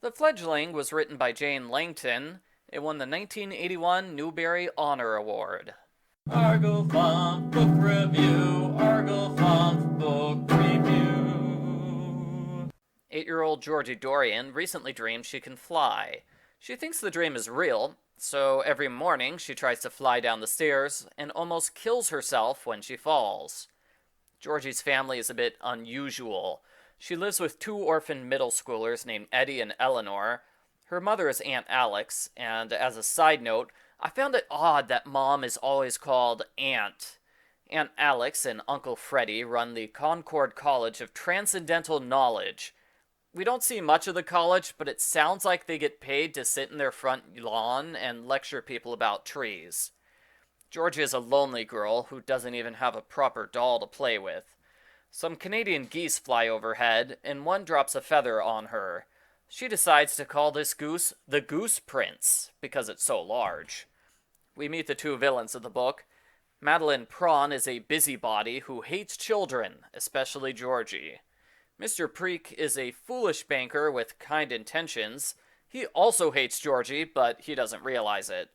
The Fledgling was written by Jane Langton. It won the 1981 Newberry Honor Award. Argofunk Book Review, Argofunk Book Review. 8-year-old Georgie Dorian recently dreamed she can fly. She thinks the dream is real, so every morning she tries to fly down the stairs and almost kills herself when she falls. Georgie's family is a bit unusual. She lives with two orphan middle schoolers named Eddie and Eleanor. Her mother is Aunt Alex, and as a side note, I found it odd that Mom is always called Aunt. Aunt Alex and Uncle Freddie run the Concord College of Transcendental Knowledge. We don't see much of the college, but it sounds like they get paid to sit in their front lawn and lecture people about trees. Georgie is a lonely girl who doesn't even have a proper doll to play with. Some Canadian geese fly overhead, and one drops a feather on her. She decides to call this goose the Goose Prince, because it's so large. We meet the two villains of the book. Madeline Prawn is a busybody who hates children, especially Georgie. Mr. Preek is a foolish banker with kind intentions. He also hates Georgie, but he doesn't realize it.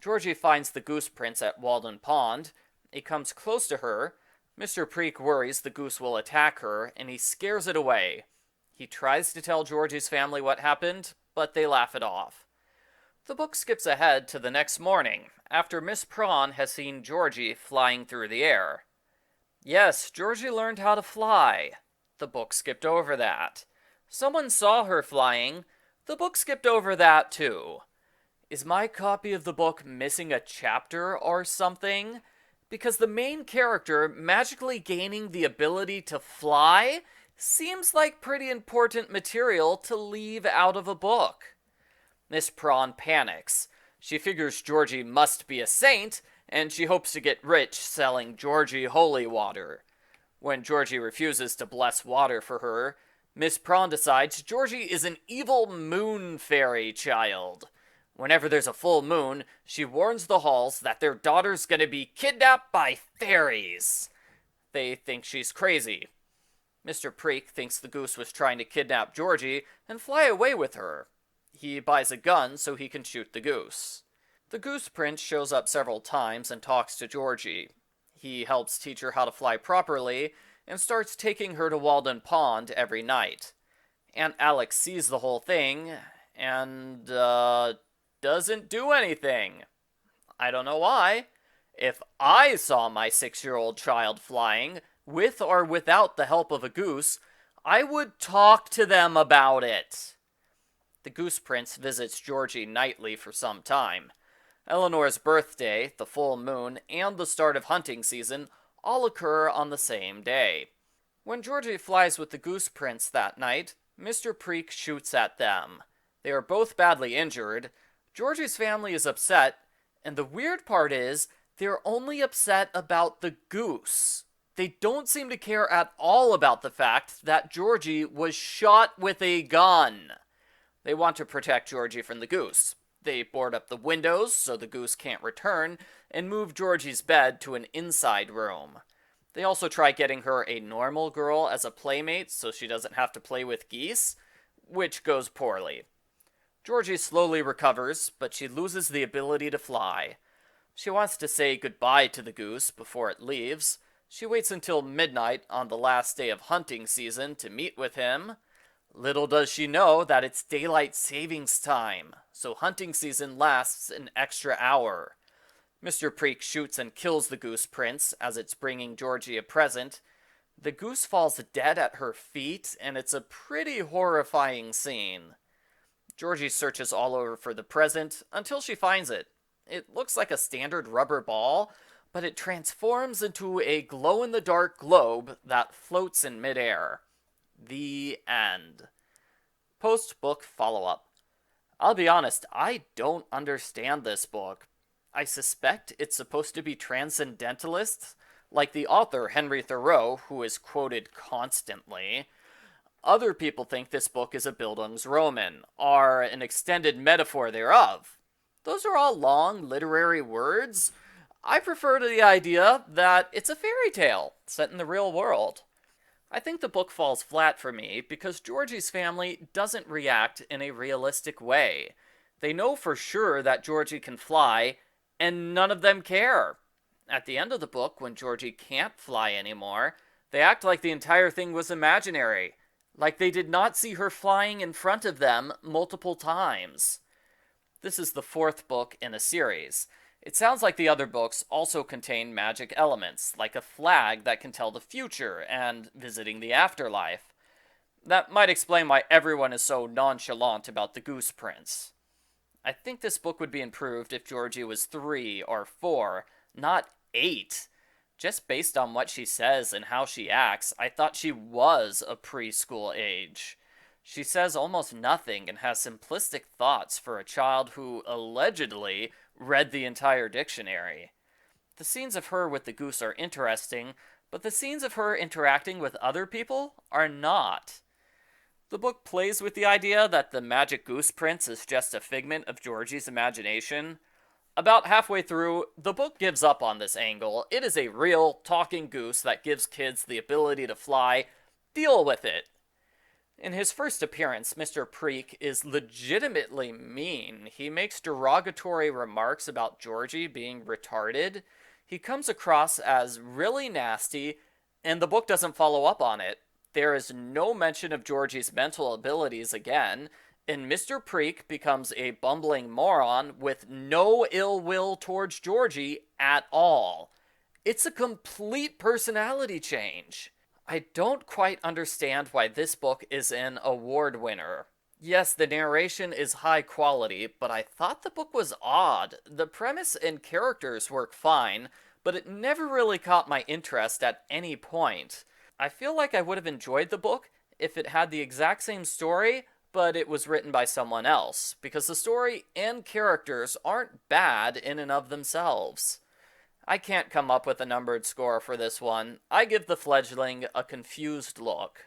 Georgie finds the Goose Prince at Walden Pond. He comes close to her. Mr. Preek worries the goose will attack her, and he scares it away. He tries to tell Georgie's family what happened, but they laugh it off. The book skips ahead to the next morning, after Miss Prawn has seen Georgie flying through the air. Yes, Georgie learned how to fly. The book skipped over that. Someone saw her flying. The book skipped over that too. Is my copy of the book missing a chapter or something? Because the main character magically gaining the ability to fly seems like pretty important material to leave out of a book. Miss Prawn panics. She figures Georgie must be a saint, and she hopes to get rich selling Georgie holy water. When Georgie refuses to bless water for her, Miss Prawn decides Georgie is an evil moon fairy child. Whenever there's a full moon, she warns the Halls that their daughter's gonna be kidnapped by fairies. They think she's crazy. Mr. Preek thinks the goose was trying to kidnap Georgie and fly away with her. He buys a gun so he can shoot the goose. The Goose Prince shows up several times and talks to Georgie. He helps teach her how to fly properly and starts taking her to Walden Pond every night. Aunt Alex sees the whole thing and, doesn't do anything. I don't know why. If I saw my 6-year-old child flying, with or without the help of a goose, I would talk to them about it. The Goose Prince visits Georgie nightly for some time. Eleanor's birthday, the full moon, and the start of hunting season all occur on the same day. When Georgie flies with the Goose Prince that night, Mr. Preek shoots at them. They are both badly injured. Georgie's family is upset, and the weird part is, they're only upset about the goose. They don't seem to care at all about the fact that Georgie was shot with a gun. They want to protect Georgie from the goose. They board up the windows so the goose can't return, and move Georgie's bed to an inside room. They also try getting her a normal girl as a playmate so she doesn't have to play with geese, which goes poorly. Georgie slowly recovers, but she loses the ability to fly. She wants to say goodbye to the goose before it leaves. She waits until midnight on the last day of hunting season to meet with him. Little does she know that it's daylight savings time, so hunting season lasts an extra hour. Mr. Preek shoots and kills the Goose Prince as it's bringing Georgie a present. The goose falls dead at her feet, and it's a pretty horrifying scene. Georgie searches all over for the present until she finds it. It looks like a standard rubber ball, but it transforms into a glow-in-the-dark globe that floats in midair. The end. Post-book follow-up. I'll be honest, I don't understand this book. I suspect it's supposed to be transcendentalist, like the author Henry Thoreau, who is quoted constantly. Other people think this book is a Bildungsroman, or an extended metaphor thereof. Those are all long literary words. I prefer to the idea that it's a fairy tale set in the real world. I think the book falls flat for me because Georgie's family doesn't react in a realistic way. They know for sure that Georgie can fly, and none of them care. At the end of the book, when Georgie can't fly anymore, they act like the entire thing was imaginary, like they did not see her flying in front of them multiple times. This is the fourth book in a series. It sounds like the other books also contain magic elements, like a flag that can tell the future and visiting the afterlife. That might explain why everyone is so nonchalant about the Goose Prince. I think this book would be improved if Georgie was 3 or 4, not 8. Just based on what she says and how she acts, I thought she was a preschool age. She says almost nothing and has simplistic thoughts for a child who allegedly read the entire dictionary. The scenes of her with the goose are interesting, but the scenes of her interacting with other people are not. The book plays with the idea that the magic Goose Prince is just a figment of Georgie's imagination. About halfway through, the book gives up on this angle. It is a real talking goose that gives kids the ability to fly. Deal with it. In his first appearance, Mr. Preek is legitimately mean. He makes derogatory remarks about Georgie being retarded. He comes across as really nasty, and the book doesn't follow up on it. There is no mention of Georgie's mental abilities again, and Mr. Preek becomes a bumbling moron with no ill will towards Georgie at all. It's a complete personality change. I don't quite understand why this book is an award winner. Yes, the narration is high quality, but I thought the book was odd. The premise and characters work fine, but it never really caught my interest at any point. I feel like I would have enjoyed the book if it had the exact same story, but it was written by someone else, because the story and characters aren't bad in and of themselves. I can't come up with a numbered score for this one. I give The Fledgling a confused look.